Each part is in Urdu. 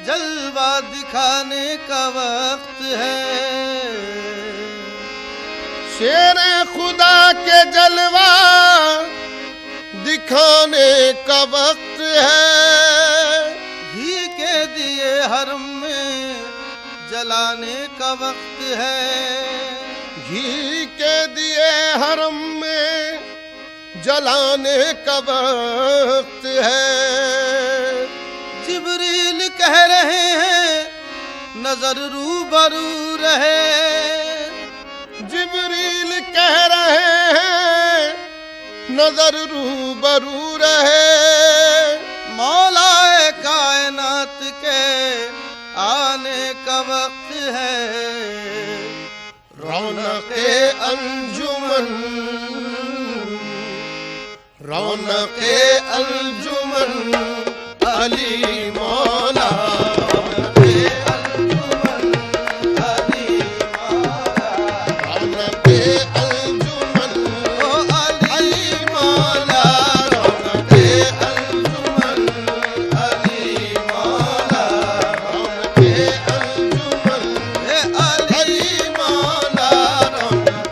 جلوہ دکھانے کا وقت ہے، شیر خدا کے جلوہ دکھانے کا وقت ہے، گھی کے دیے حرم میں جلانے کا وقت ہے، گھی کے دیے حرم میں جلانے کا وقت ہے، جبریل کہہ رہے ہیں نظر روبرو رہے، جبریل کہہ رہے ہیں نظر روبرو رہے، مولا کائنات کے آنے کا وقت ہے، رونق انجمن رونق انجمن علی مولا، رونق انجمن علی مولا، رونق انجمن علی مولا، رونق انجمن علی مولا، رونق انجمن علی مولا، رونق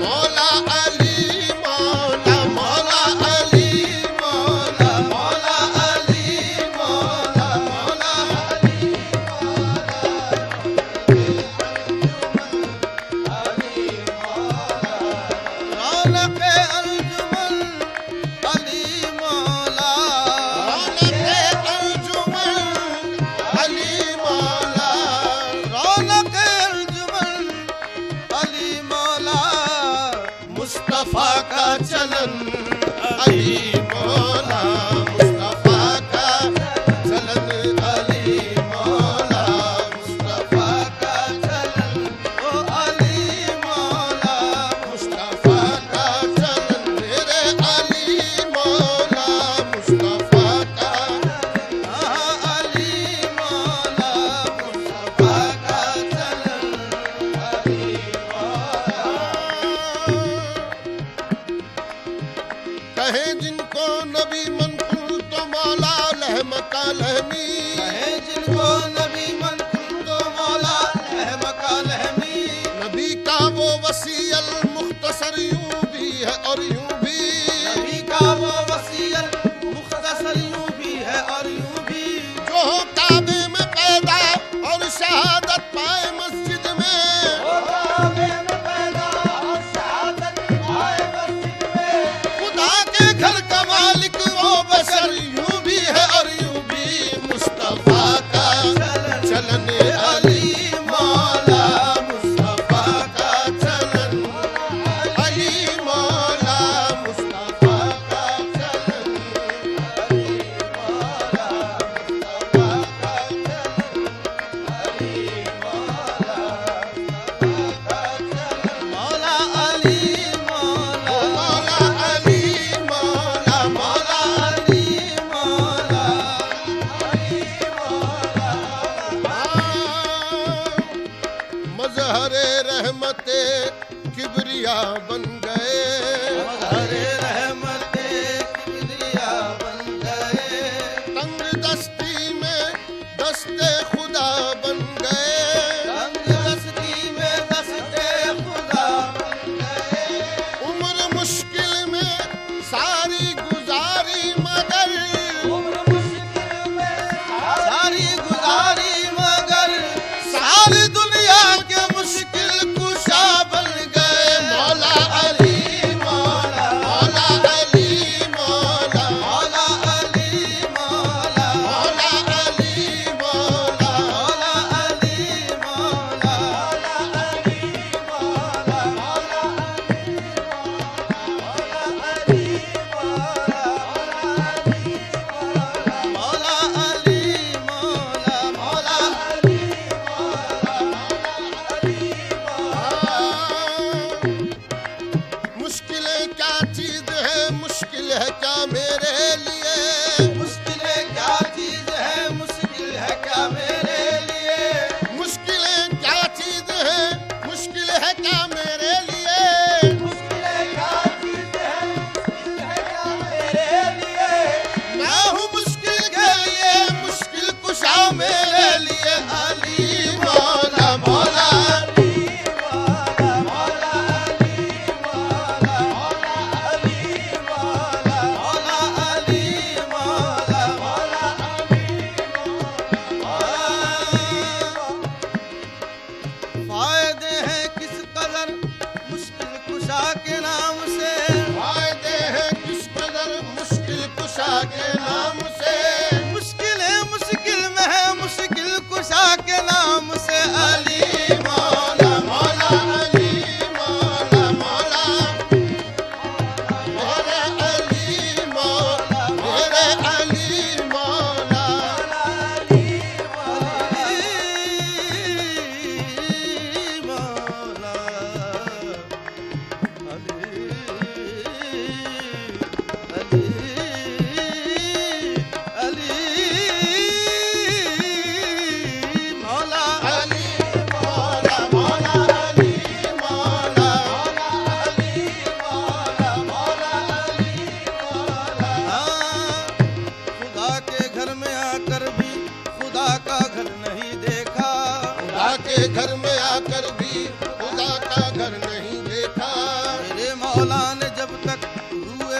مولا علی مولا، مولا علی مولا، مولا علی مولا، مولا علی رونق انجمن علی مولا، رونق انجمن علی مولا، رونق انجمن علی مولا، مصطفیٰ کا چلن علی مولا، مصطفیٰ کا چلن علی مولا، مصطفیٰ کا چلن او علی مولا، مصطفیٰ کا چلن میرے علی مولا، مصطفیٰ کا علی مولا، مصطفیٰ کا چلن علی کہیں جن کو نبی منقول تو مولا لہم کا لہمی، ہے جن کو نبی منقول تو مولا لہم کا لہمی، نبی کا وہ وسیع المختصر یوں بھی ہے اور یوں بھی، نبی کا وہ وسیع مختصر یوں بھی ہے اور یوں بھی، جو ہو کعبے میں پیدا اور شہادت پائے مسجد میں، خدا کے گھر کا مالک وہ بشر یوں بھی ہے اور یوں بھی، مصطفیٰ کا چلن علی مولا، مصطفیٰ کا چلن علی مولا، مصطفیٰ کا چلن علی مولا، مصطفیٰ کا چلن علی مولا، مصطفیٰ کا چلن مولا علی مولا، مولا علی مولا، مولا علی مولا، مظہر رحمت کبریا بن گئے، مظہر رحمت کبریا بن گئے، تنگ دستی میں دست خدا بن گئے، تنگ دستی میں دست خدا بن گئے، عمر مشکل میں ساری گزاری مگر، عمر مشکل میں ساری گزاری مگر، ساری دنیا کے مشکل کشا بن گئے، مولا علی مولا، مولا علی مولا، مولا علی مولا، مولا علی مولا، مولا علی مولا، مولا علی مولا، مولا مشکلیں کیا چیز ہے، مشکل ہے کیا میرے لیے، مشکلیں کیا چیز ہے، مشکل ہے کیا میرے لیے، مشکلیں کیا چیز ہے، مشکل ہے کیا میرے لیے، مشکلیں کیا چیز ہے،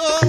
2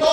2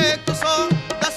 110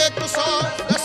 110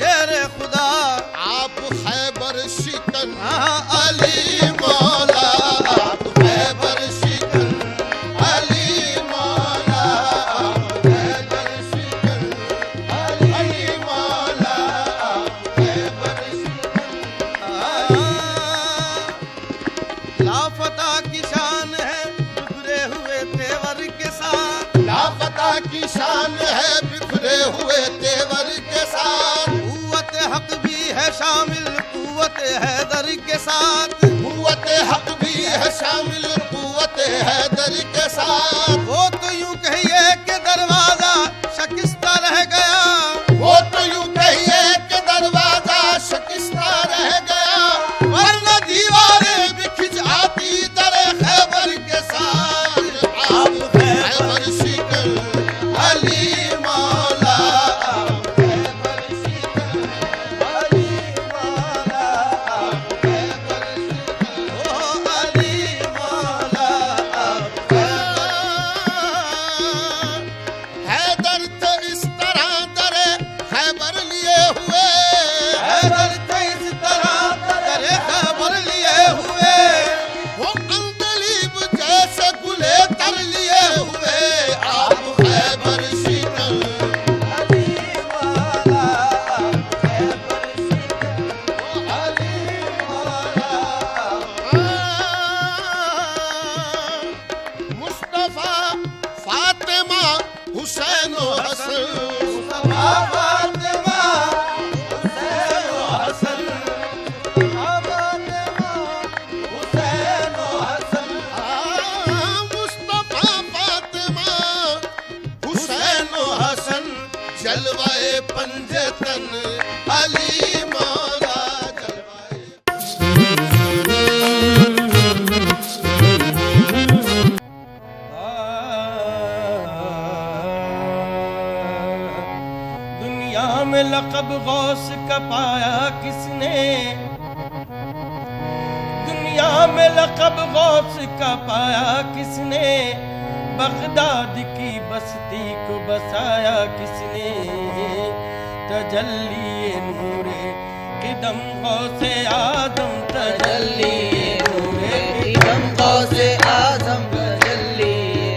شیر خدا آپ خیبر شکن ہاں علی مولا آپ خیبر شکن علی مولا آپ خیبر شکن علی مولا آپ خیبر شکن لافتہ کی شان ہے بکھرے ہوئے تیور کے ساتھ لاپتہ کی شان ہے بکھرے ہوئے تیور کے ساتھ قوت حق بھی ہے شامل قوت حیدر کے ساتھ قوت حق بھی ہے شامل قوت حیدر کے ساتھ وہ تو یوں کہیے کہ دروازہ شکستہ رہ گیا وہ تو یوں کہیے کہ دروازہ شکستہ رہ گیا ورنہ دیواریں بھی کھچ آتی در خیبر کے ساتھ آپ خیبر شکن علی مولا آپ خیبر شکن علی مولا آپ خیبر شکن علی مولا حیدر تو اس طرح در خیبر لیے ہوئے حیدر تھے اس طرح در خیبر لیے ہوئے وہ اندلیب جیسے گلے تر لیے ہوئے آپ خیبر شکن علی مولا آپ خیبر شکن علی مولا مصطفیٰ فاطمہ حسین و حسن فاطمہ حسین و حسن فاطمہ حسین و حسن مصطفیٰ فاطمہ حسین و حسن جلوہ پنجتن علی مولا جلوہ دنیا میں لقب غوث کا پایا کس نے دنیا میں لقب غوث کا پایا کس نے بغداد کی بستی کو بسایا کس نے تجلی نور قدم غوث اعظم تجلی نور قدم غوث اعظم تجلی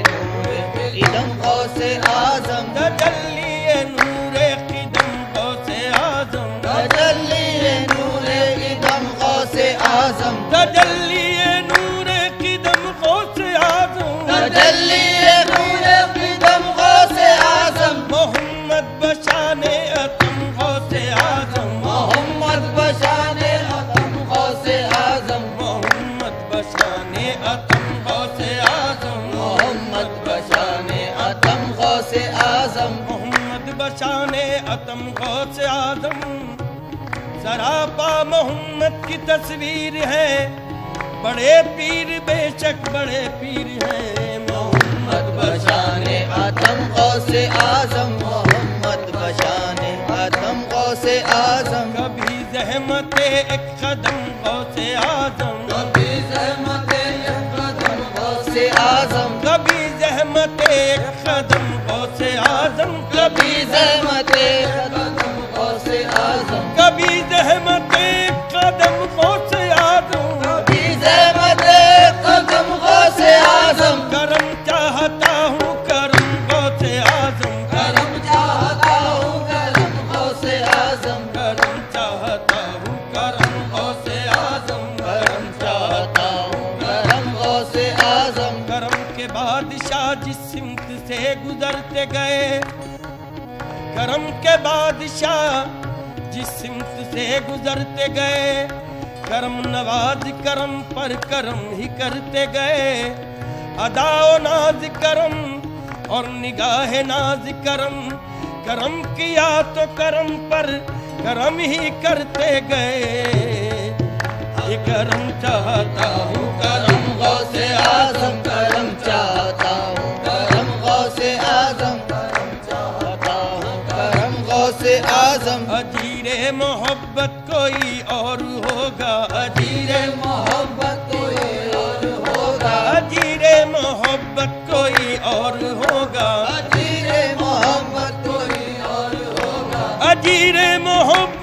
نور قدم غوث اعظم تجلی نور قدم غوث اعظم تجلی نور قدم غوث اعظم تجلی نور قدم غوث اعظم تجلی نور قدم غوث اعظم محمد بشان اتم غوث اعظم محمد بشان اتم غوث اعظم محمد بشان اتم غوث اعظم محمد بشان اتم غوث اعظم محمد بشان اتم غوث اعظم سراپا محمد کی تصویر ہے بڑے پیر بے شک بڑے پیر ہیں محمد بشان اتم غوث اعظم محمد بشان اتم غوث اعظم کبھی زحمت ایک قدم غوث اعظم کبھی زحمت ایک قدم غوث اعظم کبھی زحمت ایک قدم غوث اعظم کبھی زحمت ایک قدم غوث اعظم کبھی زحمت ایک قدم غوث اعظم کبھی زحمت ایک قدم غوث اعظم کرم چاہتا ہوں کرم غوث اعظم کرم چاہتا ہوں کرم غوث اعظم کرم چاہتا ہوں کرم غوث اعظم کرم چاہتا ہوں کرم غوث اعظم کرم کے بادشاہ جس سمت سے گزرتے گئے کرم کے بادشاہ جس سمت سے گزرتے گئے کرم نواز کرم پر کرم ہی کرتے گئے ادا و ناز کرم اور نگاہ ناز کرم کرم کیا تو کرم پر کرم ہی کرتے گئے یہ کرم چاہتا ہوں کرم غوث اعظم کرم چاہتا ہوں کرم غوث اعظم کرم چاہتا ہوں کرم غوث اعظم اجیر محبت کوئی اور ہوگا اجیر محبت کوئی اور ہوگا اجیر محبت کوئی اور ہوگا اجیر محبت کوئی اور ہوگا اجیر محبت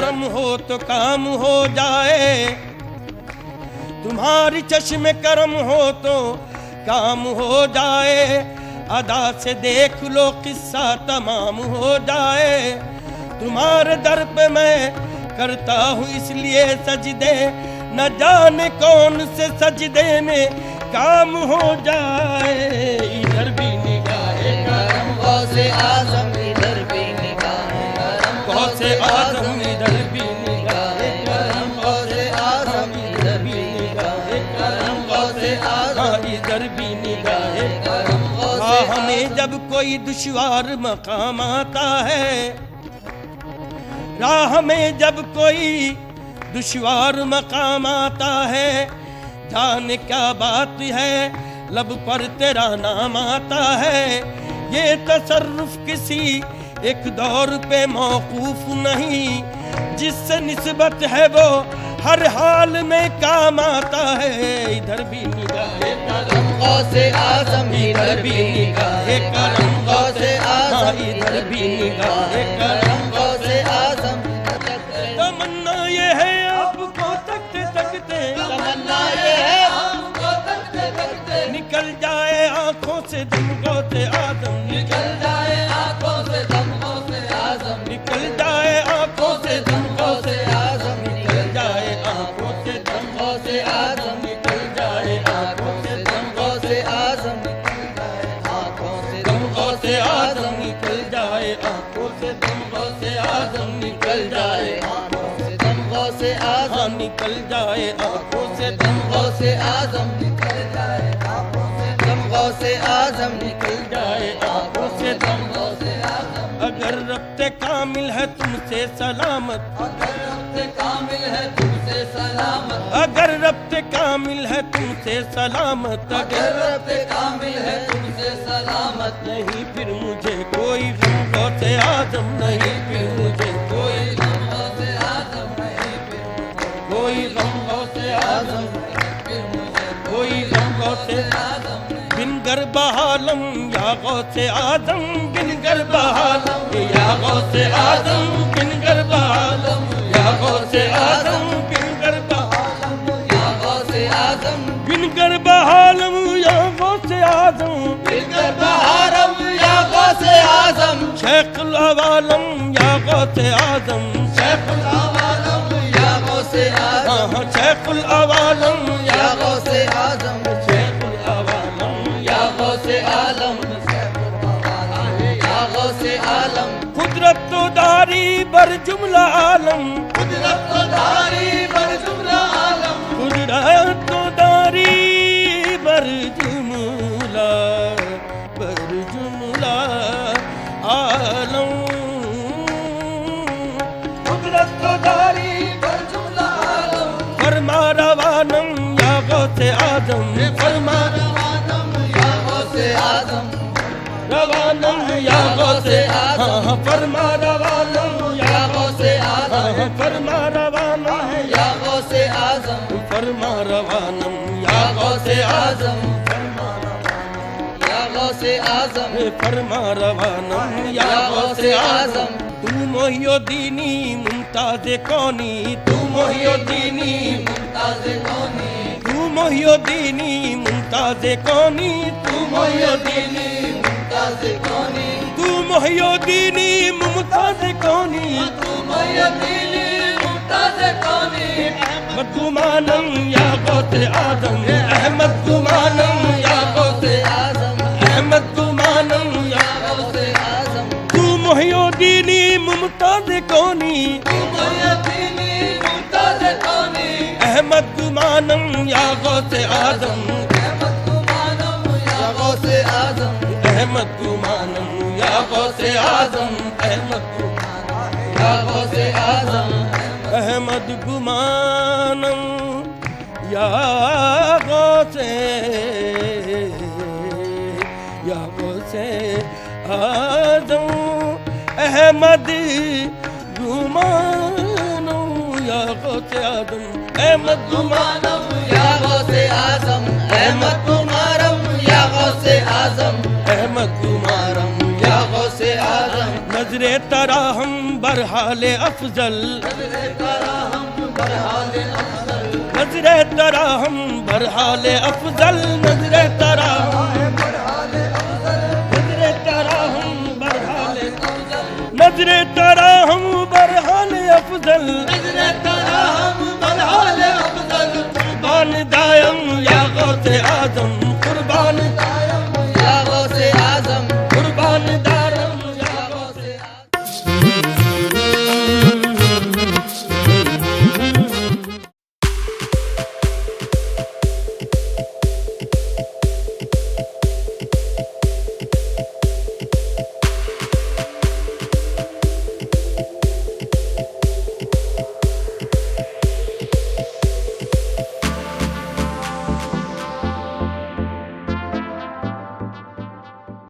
کرم ہو تو کام ہو جائے، تمہاری چشم کرم ہو تو کام ہو جائے، ادا سے دیکھ لو قصہ تمام ہو جائے، تمہارے در پہ میں کرتا ہوں اس لیے سجدے، نہ جانے کون سے سجدے میں کام ہو جائے، ادھر بھی نگاہ کرم غوث اعظم ادھر بھی نگاہ کرم غوث اعظم ادھر بھی نگاہ کرم غوث اعظم ادھر بھی نگاہ کرم غوث اعظم ادھر بھی نگاہ کرم غوث ہمیں جب کوئی دشوار مقام آتا ہے، راہ میں جب کوئی دشوار مقام آتا ہے، جانے کیا بات ہے لب پر تیرا نام آتا ہے، یہ تصرف کسی ایک دور پہ موقوف نہیں، جس سے نسبت ہے وہ ہر حال میں کام آتا ہے، ادھر بھی نگاہ کرم غوث اعظم ادھر بھی نگاہ کرم غوث اعظم ادھر بھی نگاہ کرم غوث اعظم تمنا یہ ہے آپ کو تکتے تکتے، تمنا یہ ہے آپ کو تکتے تکتے نکل جائے آنکھوں سے دم غوث اعظم، نکل جائے آنکھوں سے دم غوث اعظم نکل جائے آنکھوں سے دم غوث اعظم نکل جائے آنکھوں سے دم غوث اعظم نکل جائے آنکھوں سے دم غوث اعظم آنکھوں سے دم غوث اعظم نکل جائے آنکھوں سے دم غوث اعظم نکل جائے آنکھوں سے دم غوث اعظم نکل جائے آنکھوں سے دم دم غوث اعظم نکل جائے آنکھوں سے دم غوث اعظم نکل جائے آنکھوں سے دم غوث اعظم اگر ربط کامل ہے تم سے سلامت، اگر ربط کامل ہے تم سے سلامت اگر ربط کامل ہے تم سے سلامت، اگر ربط کامل ہے تم سے سلامت نہیں پھر مجھے کوئی غم غوث اعظم نہیں، پھر مجھے کوئی غوث اعظم نہیں کوئی غم غوث اعظم پھر مجھے کوئی غم غوث اعظم بن گرب عالم یا غوث اعظم، بن گرب عالم یا غوث اعظم، بن گرب عالم یا غوث اعظم، بن گرب عالم یا غوث اعظم بن گرب عالم یا غوث اعظم، بگر بہارم یا غوث اعظم شیخ العوالم یا غوث اعظم، شیخ العوالم یا غوث اعظم ہاں شیخ العوالم یا غوث اعظم شیخ العوالم یا غوث عالم یا غوث عالم قدرت و داری بر جملہ عالم، قدرت و داری بر جملہ عالم قدرت و داری بر جملہ عالم، قدرت و داری بر جملہ عالم فرما روانم یا غوث اعظم، فرما روانم یا غوث اعظم روانم یا غوث ہاں فرما روانم یا یا غوث اعظم فرما روانم یا غوث اعظم فرما روانم یا یا غوث غوث اعظم اعظم یا غوث اعظم فرما روانم یا یا غوث غوث اعظم، اعظم تو محی الدینی ممتاز کونی، تو محی الدینی ممتاز کونی تو محی الدینی ممتاز کونی، تو محی الدینی ممتاز کونی تو محی الدینی ممتاز کونی، تو محی الدین ممتاز کونی احمد گمانم یا غوث اعظم، احمد گمانم یا غوث اعظم احمد گمانم یا یا غوث اعظم تو محی الدینی ممتاز کونی، تو محی الدین ممتاز کونی احمد گمانم یا غوث اعظم، احمد گمانم یا غوث اعظم احمد گمانم یا غوث اعظم، احمد یا غوث اعظم احمد گمانم یا غوث اعظم، احمد گمانم یا غوث اعظم، احمد گمانم یا غوث اعظم احمد گمارم یا غوث اعظم احمد گمانم یا غوث اعظم نظر تراہم برحال افضل نظر تراہم برحال افضل نظر تراہم نظر تراہم برحال افضل بان دائم یا غوث آدم